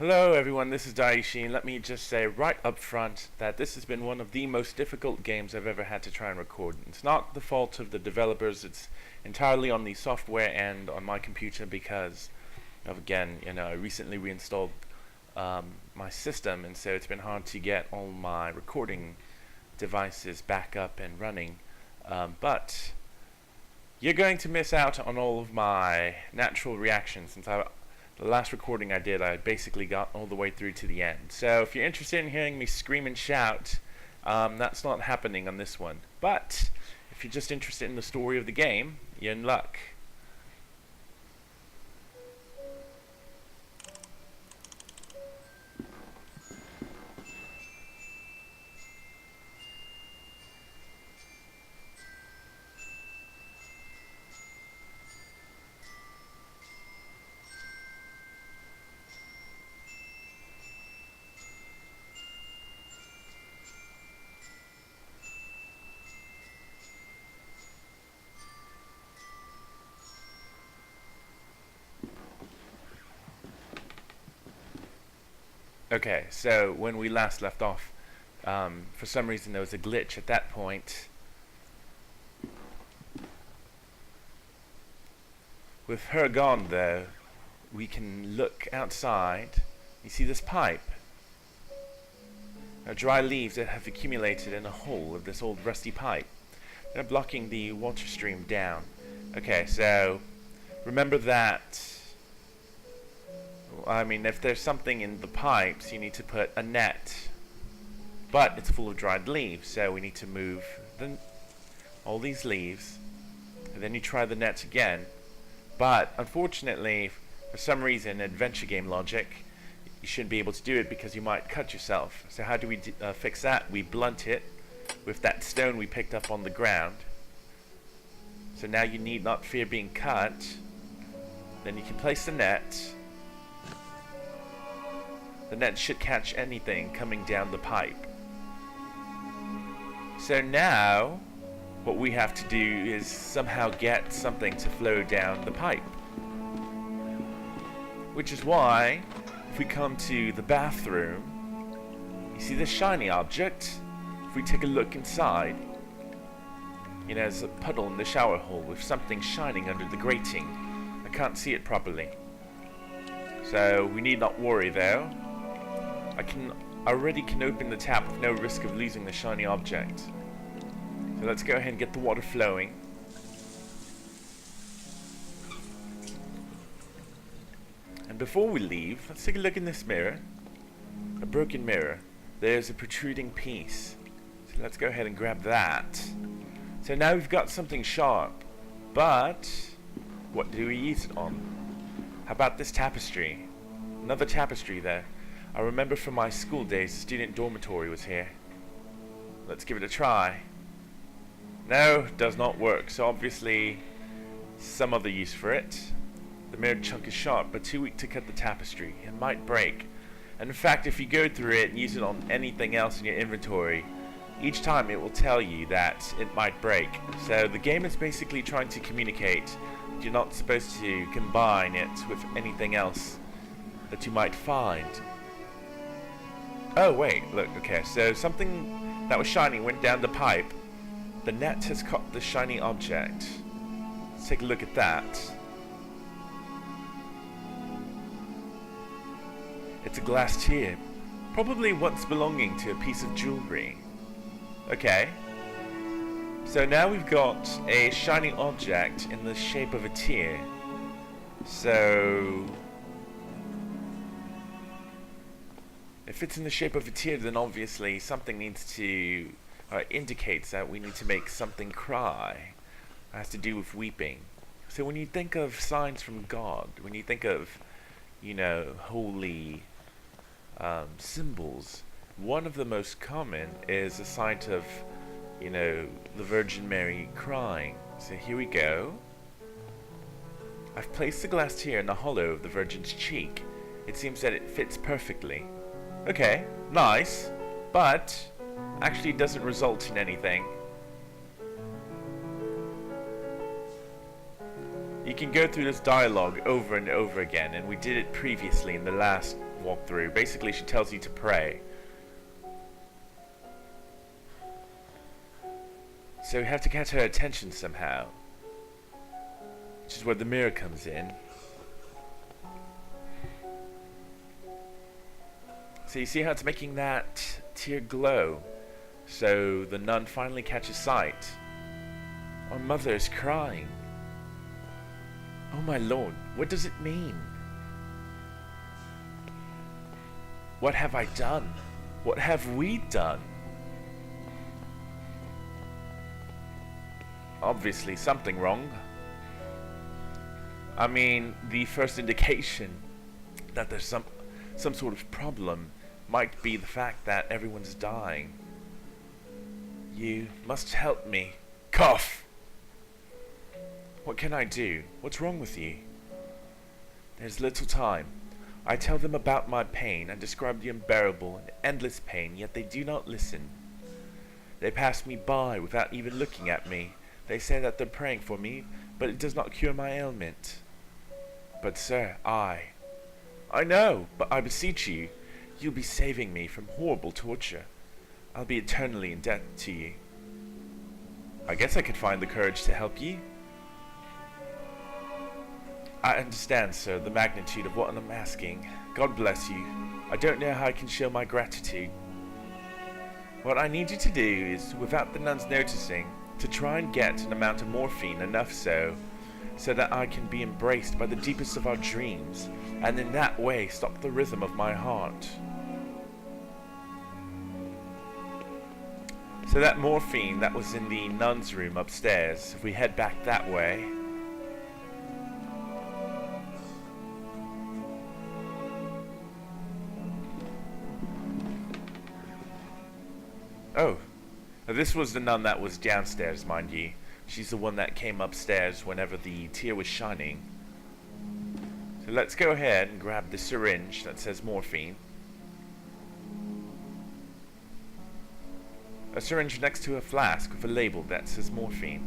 Hello everyone, this is Daishi, and let me just say right up front that this has been one of the most difficult games I've ever had to try and record. It's not the fault of the developers, it's entirely on the software and on my computer because of, again, I recently reinstalled my system, and so it's been hard to get all my recording devices back up and running. But you're going to miss out on all of my natural reactions since the last recording I did, I basically got all the way through to the end. So if you're interested in hearing me scream and shout, that's not happening on this one. But if you're just interested in the story of the game, you're in luck. Okay, so when we last left off, for some reason there was a glitch at that point. With her gone though, we can look outside. You see this pipe? Now, dry leaves that have accumulated in a hole of this old rusty pipe. They're blocking the water stream down. Okay, so remember that. I mean, if there's something in the pipes, you need to put a net. But it's full of dried leaves, so we need to move all these leaves. And then you try the net again. But unfortunately, for some reason, adventure game logic, you shouldn't be able to do it because you might cut yourself. So how do we fix that? We blunt it with that stone we picked up on the ground. So now you need not fear being cut. Then you can place the net. The net should catch anything coming down the pipe. So now, what we have to do is somehow get something to flow down the pipe. Which is why, if we come to the bathroom, you see this shiny object? If we take a look inside, there's a puddle in the shower hole with something shining under the grating. I can't see it properly. So we need not worry though. I already can open the tap with no risk of losing the shiny object. So let's go ahead and get the water flowing. And before we leave, let's take a look in this mirror. A broken mirror. There's a protruding piece. So let's go ahead and grab that. So now we've got something sharp. But what do we use it on? How about this tapestry? Another tapestry there. I remember from my school days, the student dormitory was here. Let's give it a try. No, does not work. So obviously, some other use for it. The mirror chunk is sharp, but too weak to cut the tapestry. It might break. And in fact, if you go through it and use it on anything else in your inventory, each time it will tell you that it might break. So the game is basically trying to communicate. You're not supposed to combine it with anything else that you might find. Oh wait, look, okay, so something that was shiny went down the pipe. The net has caught the shiny object. Let's take a look at that. It's a glass tear, probably once belonging to a piece of jewelry. Okay. So now we've got a shiny object in the shape of a tear. So if it's in the shape of a tear, then obviously something needs to indicates that we need to make something cry. It has to do with weeping. So when you think of signs from God, when you think of, holy symbols, one of the most common is a sign of, the Virgin Mary crying. So here we go. I've placed the glass tear in the hollow of the Virgin's cheek. It seems that it fits perfectly. Okay, nice, but actually it doesn't result in anything. You can go through this dialogue over and over again, and we did it previously in the last walk through. Basically, she tells you to pray. So we have to catch her attention somehow, which is where the mirror comes in. So you see how it's making that tear glow. So the nun finally catches sight. Our mother is crying. Oh my lord, what does it mean? What have I done? What have we done? Obviously something wrong. I mean, the first indication that there's some sort of problem might be the fact that everyone's dying. You must help me. Cough! What can I do? What's wrong with you? There's little time. I tell them about my pain and describe the unbearable and endless pain, yet they do not listen. They pass me by without even looking at me. They say that they're praying for me, but it does not cure my ailment. But sir, I know, but I beseech you, you'll be saving me from horrible torture. I'll be eternally in debt to you. I guess I could find the courage to help you. I understand, sir, the magnitude of what I'm asking. God bless you. I don't know how I can show my gratitude. What I need you to do is, without the nuns noticing, to try and get an amount of morphine, enough so that I can be embraced by the deepest of our dreams, and in that way stop the rhythm of my heart. So that morphine that was in the nun's room upstairs, if we head back that way. Oh, this was the nun that was downstairs, mind ye. She's the one that came upstairs whenever the tear was shining. So let's go ahead and grab the syringe that says morphine. A syringe next to a flask with a label that says morphine.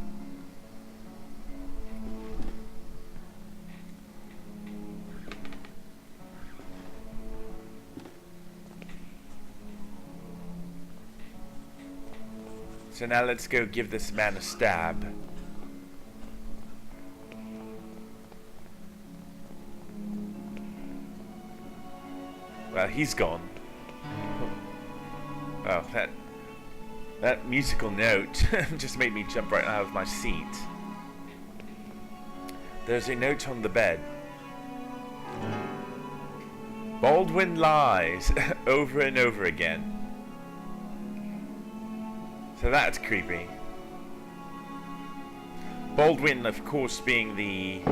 So now let's go give this man a stab. Well, he's gone. Oh, that musical note just made me jump right out of my seat. There's a note on the bed. Baldwin lies over and over again. So that's creepy. Baldwin, of course, being the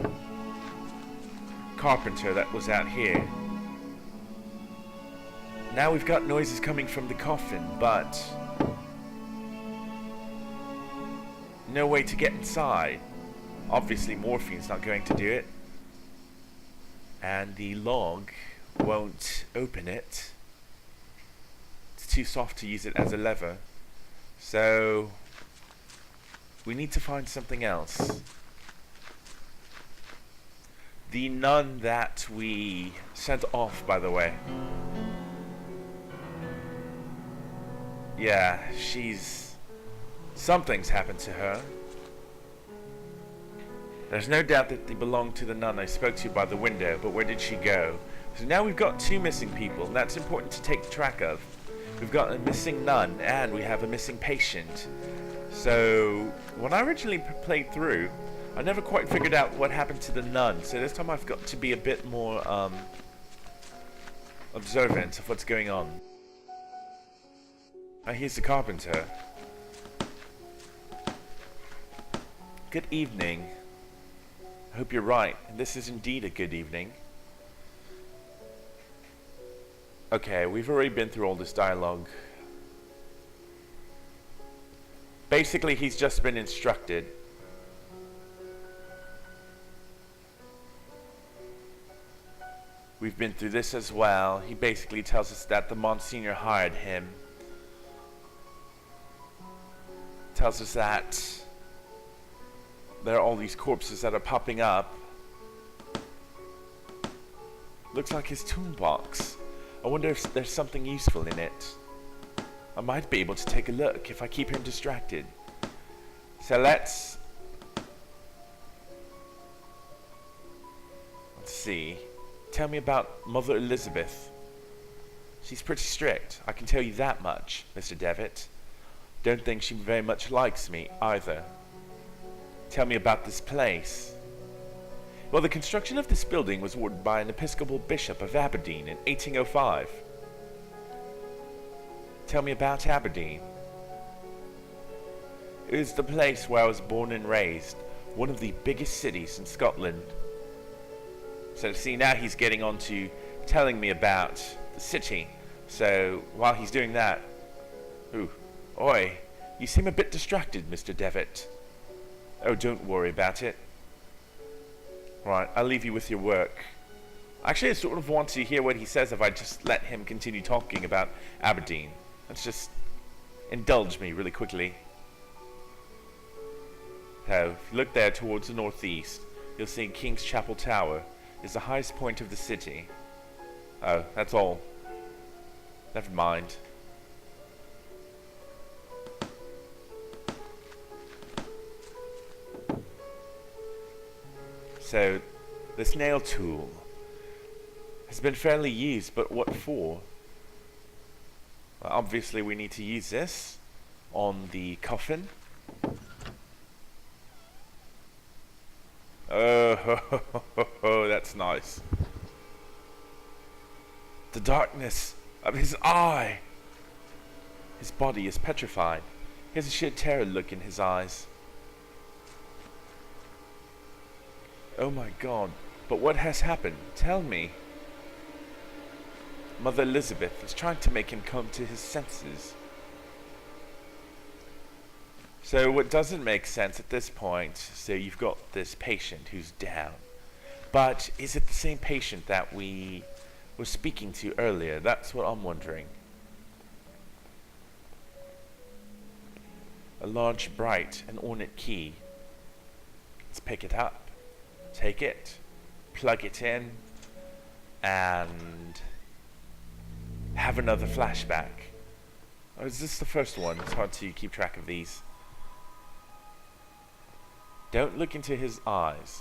carpenter that was out here. Now we've got noises coming from the coffin, but no way to get inside. Obviously morphine's not going to do it. And the log won't open it. It's too soft to use it as a lever. So we need to find something else. The nun that we sent off, by the way. Yeah, something's happened to her. There's no doubt that they belong to the nun I spoke to by the window, but where did she go? So now we've got two missing people, and that's important to take track of. We've got a missing nun, and we have a missing patient. So, when I originally played through, I never quite figured out what happened to the nun. So this time I've got to be a bit more observant of what's going on. Here's the carpenter. Good evening. I hope you're right. This is indeed a good evening. Okay, we've already been through all this dialogue. Basically, he's just been instructed. We've been through this as well. He basically tells us that the Monsignor hired him. Tells us that there are all these corpses that are popping up. Looks like his toolbox. I wonder if there's something useful in it. I might be able to take a look if I keep him distracted. So let's see. Tell me about Mother Elizabeth. She's pretty strict, I can tell you that much, Mr. Devitt. Don't think she very much likes me, either. Tell me about this place. Well, the construction of this building was ordered by an Episcopal Bishop of Aberdeen in 1805. Tell me about Aberdeen. It is the place where I was born and raised, one of the biggest cities in Scotland. So see, now he's getting on to telling me about the city. So while he's doing that, oi, you seem a bit distracted, Mr. Devitt. Oh, don't worry about it. Right, I'll leave you with your work. Actually, I sort of want to hear what he says if I just let him continue talking about Aberdeen. Let's just indulge me really quickly. So, if you look there towards the northeast, you'll see King's Chapel Tower is the highest point of the city. Oh, that's all. Never mind. So, this nail tool has been fairly used, but what for? Well, obviously we need to use this on the coffin. Oh, that's nice. The darkness of his eye. His body is petrified. He has a sheer terror look in his eyes. Oh my God, but what has happened? Tell me. Mother Elizabeth is trying to make him come to his senses. So what doesn't make sense at this point, so you've got this patient who's down. But is it the same patient that we were speaking to earlier? That's what I'm wondering. A large, bright, and ornate key. Let's pick it up. Take it, plug it in, and have another flashback. Or is this the first one? It's hard to keep track of these. Don't look into his eyes.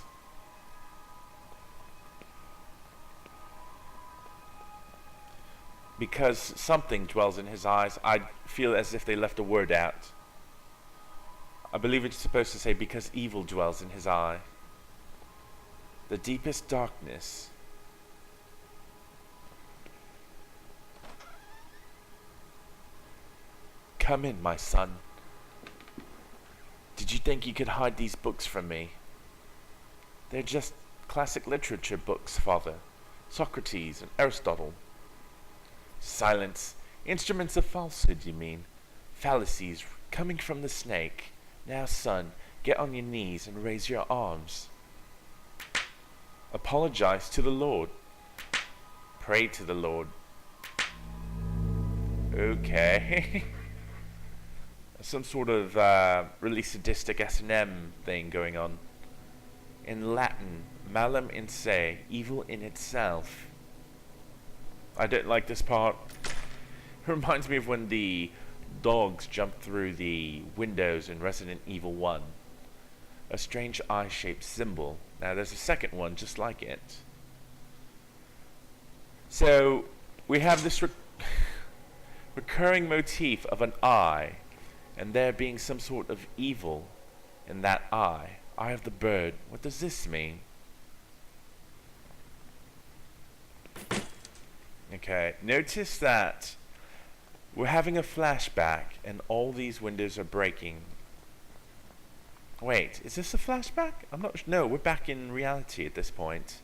Because something dwells in his eyes, I feel as if they left a word out. I believe it's supposed to say, because evil dwells in his eye. The deepest darkness. Come in, my son. Did you think you could hide these books from me? They're just classic literature books, Father. Socrates and Aristotle. Silence. Instruments of falsehood, you mean? Fallacies coming from the snake. Now, son, get on your knees and raise your arms. Apologize to the Lord. Pray to the Lord. Okay. Some sort of really sadistic S&M thing going on. In Latin, malum in se, evil in itself. I don't like this part. It reminds me of when the dogs jumped through the windows in Resident Evil 1. A strange eye-shaped symbol. Now there's a second one just like it. So we have this recurring motif of an eye, and there being some sort of evil in that eye. Eye of the bird. What does this mean? Okay, notice that we're having a flashback and all these windows are breaking. Wait, is this a flashback? I'm not sure. No, we're back in reality at this point.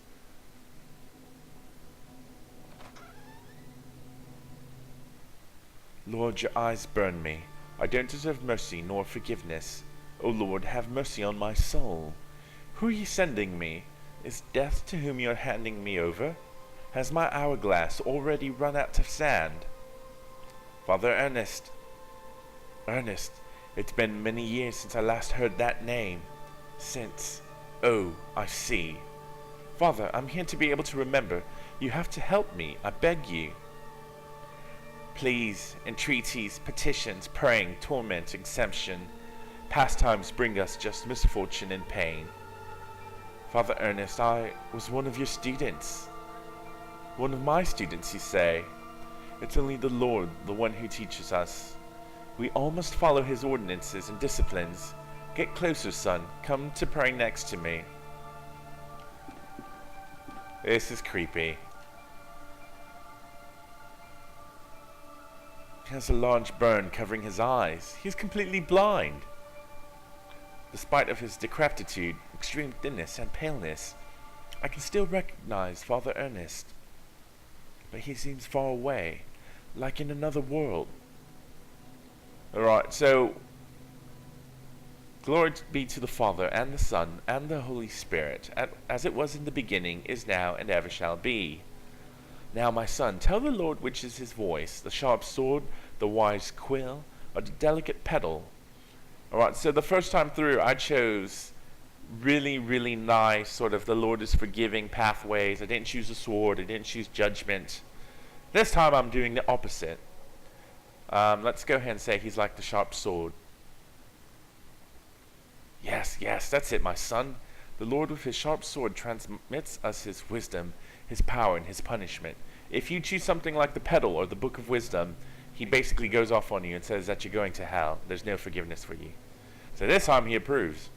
Lord, your eyes burn me. I don't deserve mercy nor forgiveness. O Lord, have mercy on my soul. Who are you sending me? Is death to whom you are handing me over? Has my hourglass already run out of sand? Father Ernest. Ernest, it's been many years since I last heard that name. Since... Oh, I see. Father, I'm here to be able to remember. You have to help me, I beg you. Pleas, entreaties, petitions, praying, torment, exemption. Pastimes bring us just misfortune and pain. Father Ernest, I was one of your students. One of my students, you say. It's only the Lord, the one who teaches us. We all must follow his ordinances and disciplines. Get closer, son. Come to pray next to me. This is creepy. He has a large burn covering his eyes. He's completely blind. Despite of his decrepitude, extreme thinness, and paleness, I can still recognize Father Ernest. But he seems far away, like in another world. Alright, so glory be to the Father, and the Son, and the Holy Spirit, as it was in the beginning, is now, and ever shall be. Now, my son, tell the Lord which is his voice, the sharp sword, the wise quill, or the delicate pedal. Alright, so the first time through, I chose really, really nice, sort of the Lord is forgiving pathways. I didn't choose a sword, I didn't choose judgment. This time I'm doing the opposite. Let's go ahead and say he's like the sharp sword. Yes, that's it, my son. The Lord with his sharp sword transmits us his wisdom, his power, and his punishment. If you choose something like the pedal or the book of wisdom, he basically goes off on you and says that you're going to hell. There's no forgiveness for you. So this time he approves.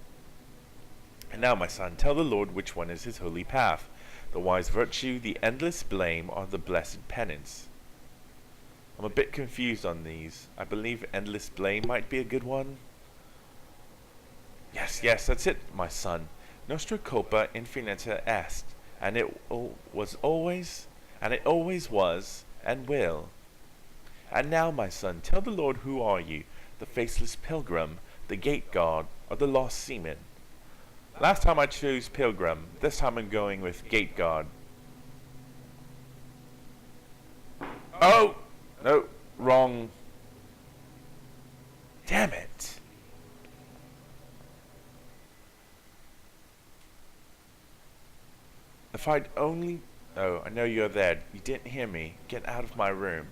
And now, my son, tell the Lord which one is his holy path, the wise virtue, the endless blame, or the blessed penance. I'm a bit confused on these. I believe endless blame might be a good one. Yes, that's it, my son. Nostra culpa infinita est, and it always was, and will. And now, my son, tell the Lord who are you, the faceless pilgrim, the gate guard, or the lost seaman. Last time I chose pilgrim, this time I'm going with gate guard. Oh! No, wrong. Damn it. If I'd only... Oh, I know you're there. You didn't hear me. Get out of my room.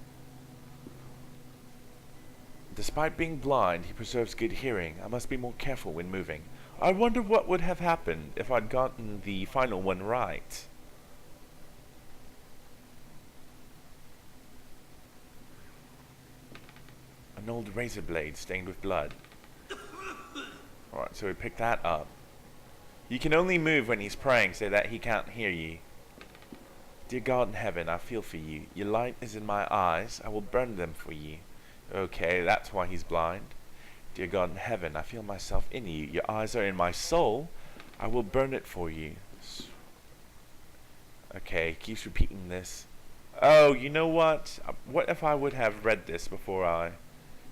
Despite being blind, he preserves good hearing. I must be more careful when moving. I wonder what would have happened if I'd gotten the final one right. An old razor blade stained with blood. Alright, so we pick that up. You can only move when he's praying so that he can't hear you. Dear God in heaven, I feel for you. Your light is in my eyes. I will burn them for you. Okay, that's why he's blind. Dear God in heaven, I feel myself in you. Your eyes are in my soul. I will burn it for you. Okay, keeps repeating this. Oh, you know what? What if I would have read this before I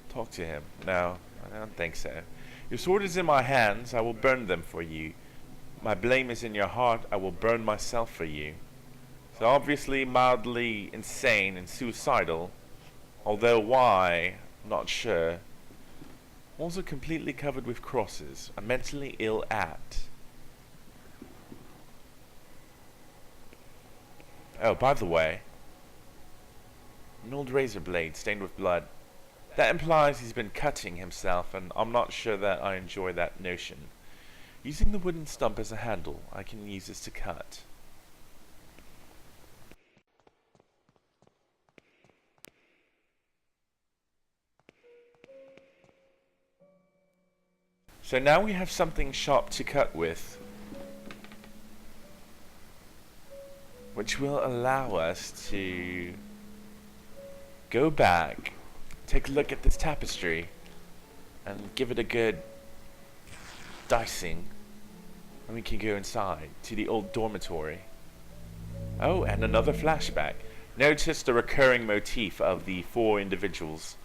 talk to him? No, I don't think so. Your sword is in my hands. I will burn them for you. My blame is in your heart. I will burn myself for you. So obviously mildly insane and suicidal. Although why, I'm not sure. Also completely covered with crosses. A mentally ill at. Oh, by the way. An old razor blade stained with blood. That implies he's been cutting himself, and I'm not sure that I enjoy that notion. Using the wooden stump as a handle, I can use this to cut. So now we have something sharp to cut with, which will allow us to go back, take a look at this tapestry, and give it a good dicing, and we can go inside to the old dormitory. Oh, and another flashback. Notice the recurring motif of the four individuals.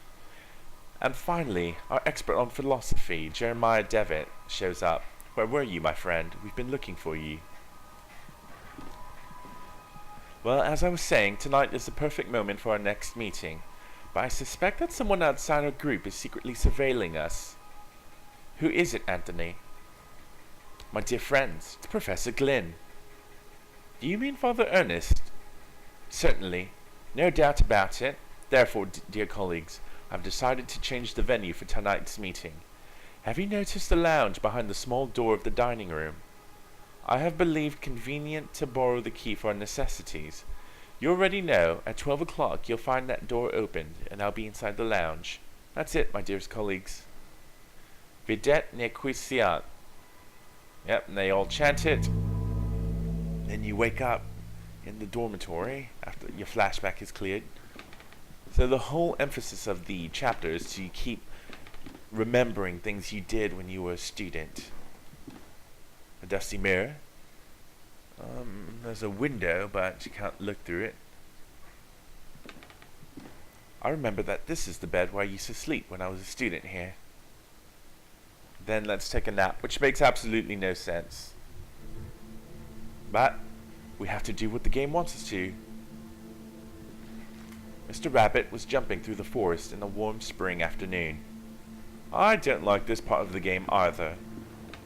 And finally, our expert on philosophy, Jeremiah Devitt, shows up. Where were you, my friend? We've been looking for you. Well, as I was saying, tonight is the perfect moment for our next meeting. But I suspect that someone outside our group is secretly surveilling us. Who is it, Anthony? My dear friends, it's Professor Glynn. Do you mean Father Ernest? Certainly. No doubt about it. Therefore, dear colleagues, I've decided to change the venue for tonight's meeting. Have you noticed the lounge behind the small door of the dining room? I have believed convenient to borrow the key for our necessities. You already know, at 12 o'clock you'll find that door opened, and I'll be inside the lounge. That's it, my dearest colleagues. Videt nequitiat. Yep, and they all chant it. Then you wake up in the dormitory after your flashback is cleared. So the whole emphasis of the chapter is to keep remembering things you did when you were a student. A dusty mirror. There's a window, but you can't look through it. I remember that this is the bed where I used to sleep when I was a student here. Then let's take a nap, which makes absolutely no sense. But we have to do what the game wants us to. Mr. Rabbit was jumping through the forest in a warm spring afternoon. I don't like this part of the game either.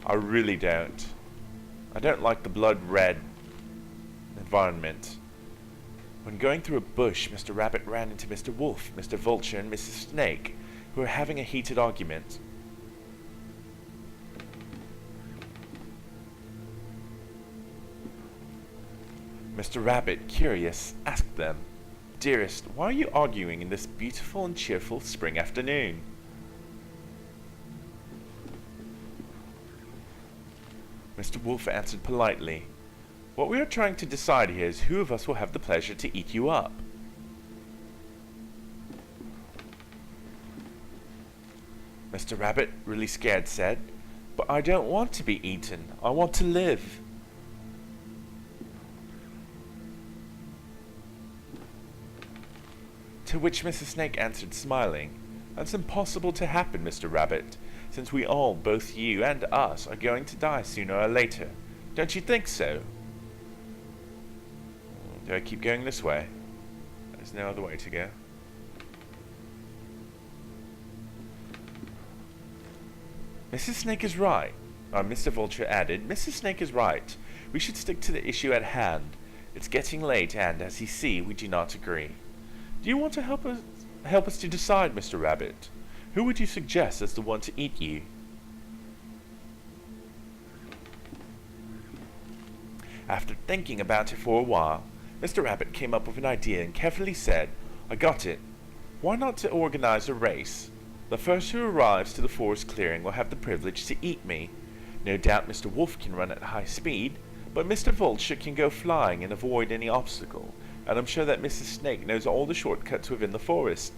I really don't. I don't like the blood red environment. When going through a bush, Mr. Rabbit ran into Mr. Wolf, Mr. Vulture, and Mrs. Snake, who were having a heated argument. Mr. Rabbit, curious, asked them, "Dearest, why are you arguing in this beautiful and cheerful spring afternoon?" Mr. Wolf answered politely, "What we are trying to decide here is who of us will have the pleasure to eat you up." Mr. Rabbit, really scared, said, "But I don't want to be eaten. I want to live." To which Mrs. Snake answered, smiling, "That's impossible to happen, Mr. Rabbit, since we all, both you and us, are going to die sooner or later. Don't you think so?" Do I keep going this way? There's no other way to go. Mrs. Snake is right. Mr. Vulture added, "Mrs. Snake is right. We should stick to the issue at hand. It's getting late and, as you see, we do not agree. Do you want to help us to decide, Mr. Rabbit? Who would you suggest as the one to eat you?" After thinking about it for a while, Mr. Rabbit came up with an idea and carefully said, "I got it. Why not to organize a race? The first who arrives to the forest clearing will have the privilege to eat me. No doubt Mr. Wolf can run at high speed, but Mr. Vulture can go flying and avoid any obstacle, and I'm sure that Mrs. Snake knows all the shortcuts within the forest.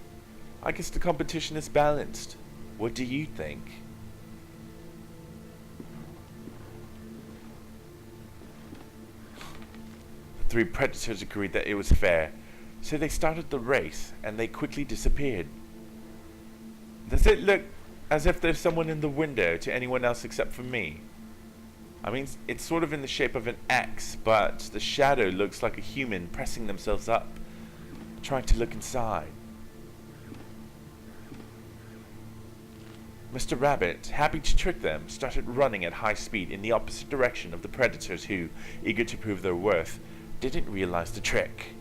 I guess the competition is balanced. What do you think?" The three predators agreed that it was fair, so they started the race, and they quickly disappeared. Does it look as if there's someone in the window to anyone else except for me? I mean, it's sort of in the shape of an X, but the shadow looks like a human pressing themselves up, trying to look inside. Mr. Rabbit, happy to trick them, started running at high speed in the opposite direction of the predators who, eager to prove their worth, didn't realize the trick.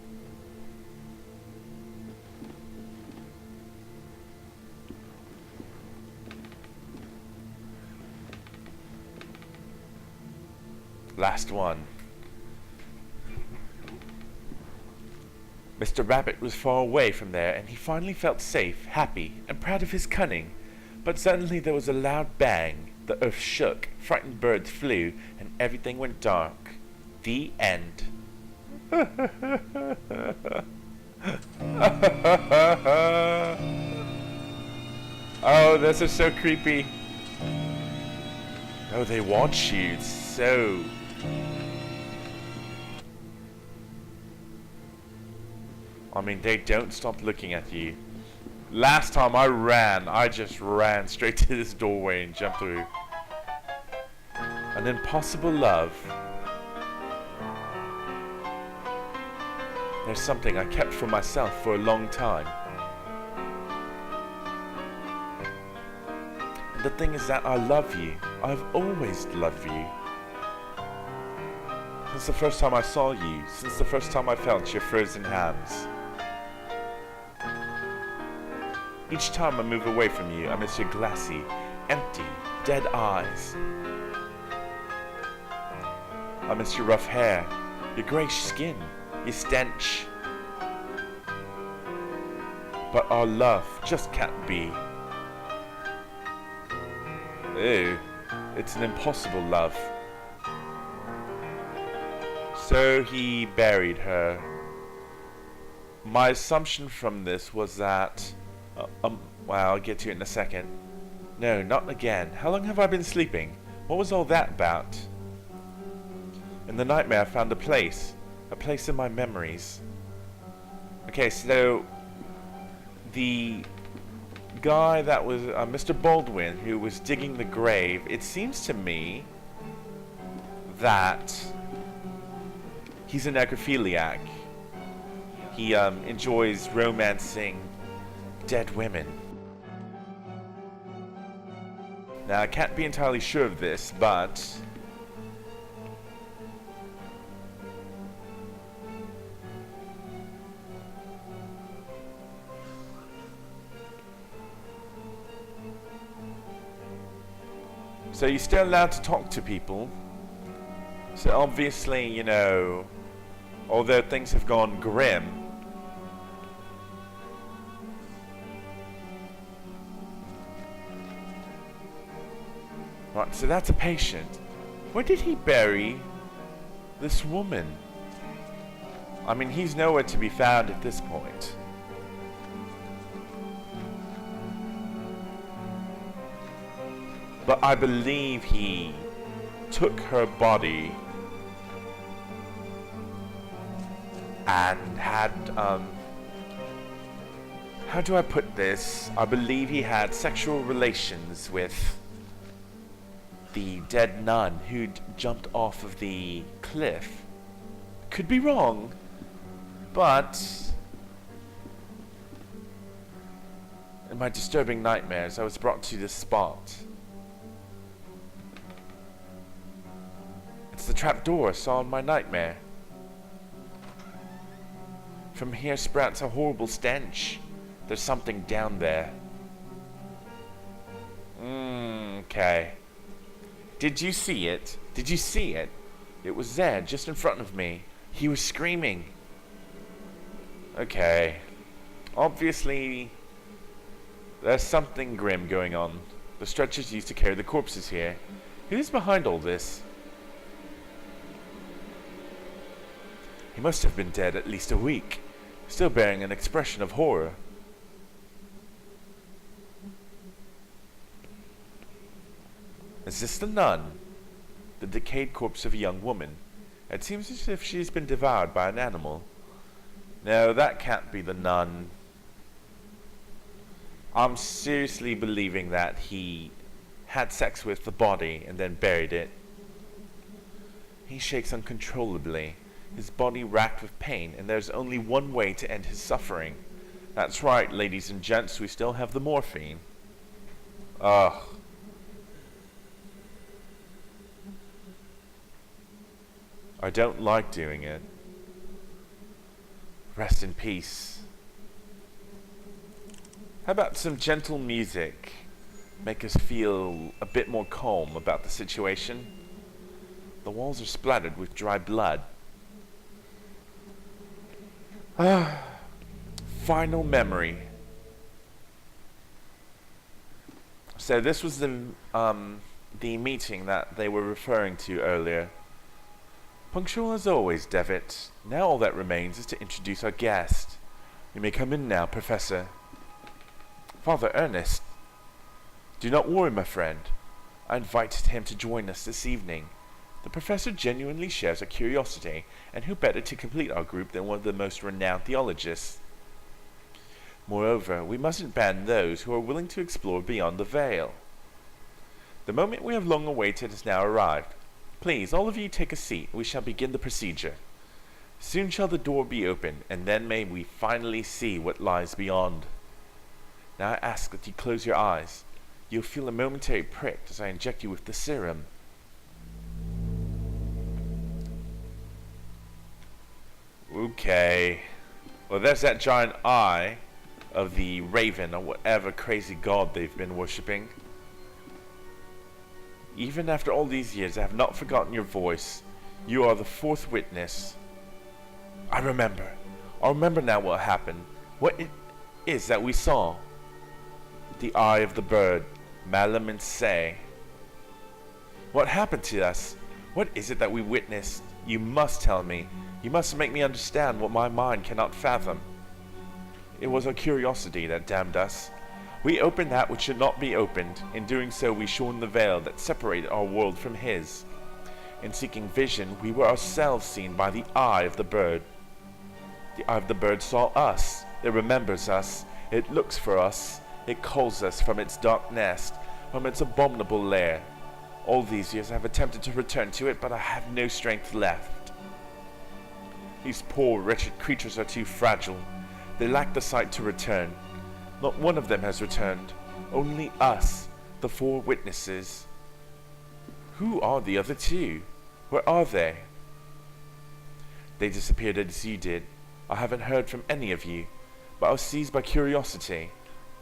Last one. Mr. Rabbit was far away from there, and he finally felt safe, happy, and proud of his cunning. But suddenly there was a loud bang. The earth shook, frightened birds flew, and everything went dark. The end. Oh, this is so creepy. Oh, they watch you. It's so... I mean, they don't stop looking at you. Last time I just ran straight to this doorway and jumped through. An impossible love. There's something I kept for myself for a long time. And the thing is that I love you. I've always loved you. Since the first time I saw you, since the first time I felt your frozen hands. Each time I move away from you, I miss your glassy, empty, dead eyes. I miss your rough hair, your greyish skin, your stench. But our love just can't be. Ew, it's an impossible love. So he buried her. My assumption from this was that... well, I'll get to it in a second. No, not again. How long have I been sleeping? What was all that about? In the nightmare I found a place in my memories. Okay, so the guy that was Mr. Baldwin, who was digging the grave, it seems to me that he's a necrophiliac. He enjoys romancing dead women. Now, I can't be entirely sure of this, but so you're still allowed to talk to people. So obviously, you know, although things have gone grim, right, so that's a patient. Where did he bury this woman? I mean, he's nowhere to be found at this point. But I believe he took her body and had, how do I put this? I believe he had sexual relations with the dead nun who'd jumped off of the cliff. Could be wrong, but in my disturbing nightmares, I was brought to this spot. It's the trapdoor I saw in my nightmare. From here sprouts a horrible stench. There's something down there. Okay. Did you see it? Did you see it? It was there, just in front of me. He was screaming. Okay. Obviously, there's something grim going on. The stretchers used to carry the corpses here. Who's behind all this? He must have been dead at least a week, still bearing an expression of horror. Is this the nun? The decayed corpse of a young woman. It seems as if she's been devoured by an animal. No, that can't be the nun. I'm seriously believing that he had sex with the body and then buried it. He shakes uncontrollably, his body racked with pain, and there's only one way to end his suffering. That's right, ladies and gents, we still have the morphine. Ugh. I don't like doing it. Rest in peace. How about some gentle music? Make us feel a bit more calm about the situation. The walls are splattered with dry blood. Final memory. So this was the meeting that they were referring to earlier. Punctual as always, Devitt. Now all that remains is to introduce our guest. You may come in now, Professor. Father Ernest. Do not worry, my friend. I invited him to join us this evening. The professor genuinely shares our curiosity, and who better to complete our group than one of the most renowned theologists? Moreover, we mustn't ban those who are willing to explore beyond the veil. The moment we have long awaited has now arrived. Please, all of you take a seat. We shall begin the procedure. Soon shall the door be opened, and then may we finally see what lies beyond. Now I ask that you close your eyes. You'll feel a momentary prick as I inject you with the serum. Okay. Well, there's that giant eye. of the raven or whatever crazy god they've been worshipping. Even after all these years, I have not forgotten your voice. You are the fourth witness. I remember. I remember now what happened. What it is that we saw. The eye of the bird, Malum and Say. What happened to us? What is it that we witnessed? You must tell me. You must make me understand what my mind cannot fathom. It was our curiosity that damned us. We opened that which should not be opened. In doing so, we shorn the veil that separated our world from his. In seeking vision, we were ourselves seen by the eye of the bird. The eye of the bird saw us. It remembers us. It looks for us. It calls us from its dark nest, from its abominable lair. All these years I have attempted to return to it, but I have no strength left. These poor, wretched creatures are too fragile. They lack the sight to return. Not one of them has returned. Only us, the four witnesses. Who are the other two? Where are they? They disappeared as you did. I haven't heard from any of you, but I was seized by curiosity.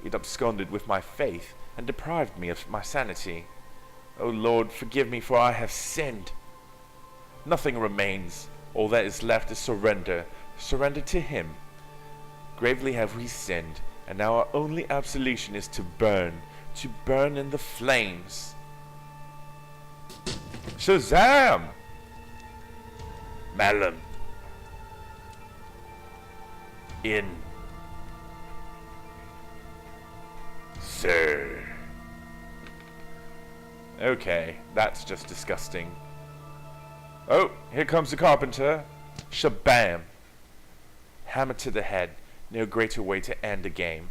It absconded with my faith and deprived me of my sanity. O Lord, forgive me, for I have sinned. Nothing remains. All that is left is surrender. Surrender to him. Gravely have we sinned, and now our only absolution is to burn in the flames. Shazam! Malum. In. Sir. Okay, that's just disgusting. Oh, here comes the carpenter. Shabam! Hammer to the head. No greater way to end a game.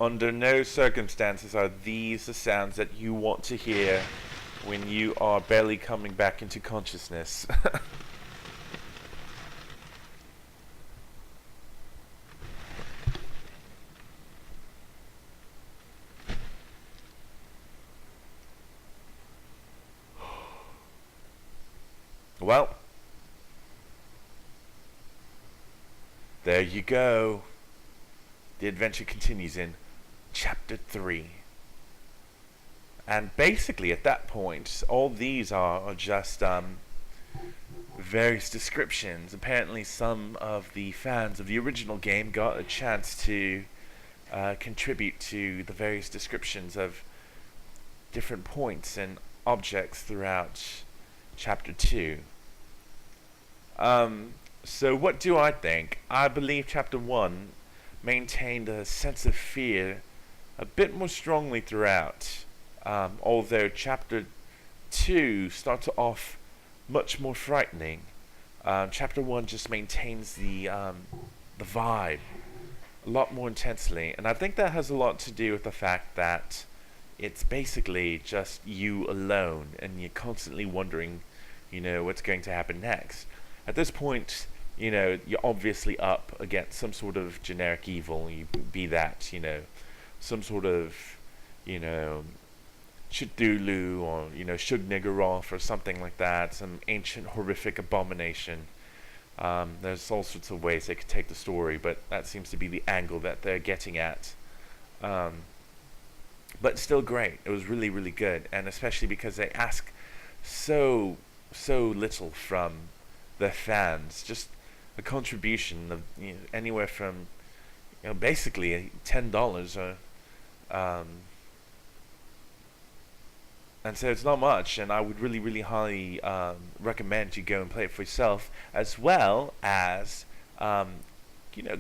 Under no circumstances are these the sounds that you want to hear when you are barely coming back into consciousness. Well, there you go. The adventure continues in Chapter 3. And basically at that point, all these are just various descriptions. Apparently some of the fans of the original game got a chance to contribute to the various descriptions of different points and objects throughout Chapter 2. So what do I think? I believe Chapter 1 maintained a sense of fear a bit more strongly throughout, although Chapter 2 starts off much more frightening. Chapter 1 just maintains the vibe a lot more intensely, and I think that has a lot to do with the fact that it's basically just you alone, and you're constantly wondering, what's going to happen next. At this point, you're obviously up against some sort of generic evil. You be that, some sort of, Cthulhu or, Shub-Niggurath or something like that, some ancient horrific abomination. There's all sorts of ways they could take the story, but that seems to be the angle that they're getting at. But still great. It was really, really good, and especially because they ask so little from their fans. Just a contribution of anywhere from basically $10 or and so it's not much, and I would really highly recommend you go and play it for yourself, as well as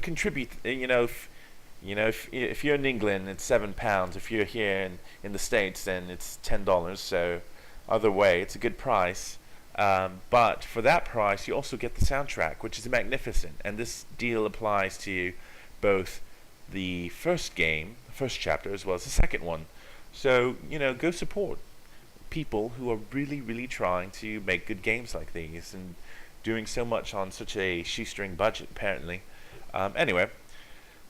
contribute. If you're in England, it's £7. If you're here in the States, then it's $10. So either way, it's a good price. But for that price, you also get the soundtrack, which is magnificent. And this deal applies to both the first game, the first chapter, as well as the second one. So, go support people who are really trying to make good games like these and doing so much on such a shoestring budget, apparently. Anyway,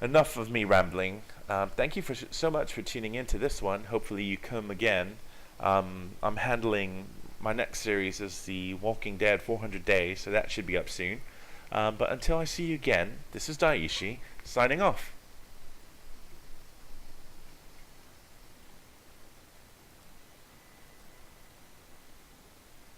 enough of me rambling. Thank you so much for tuning in to this one. Hopefully you come again. I'm handling my next series is the Walking Dead 400 Days, so that should be up soon. But until I see you again, this is Daiichi, signing off.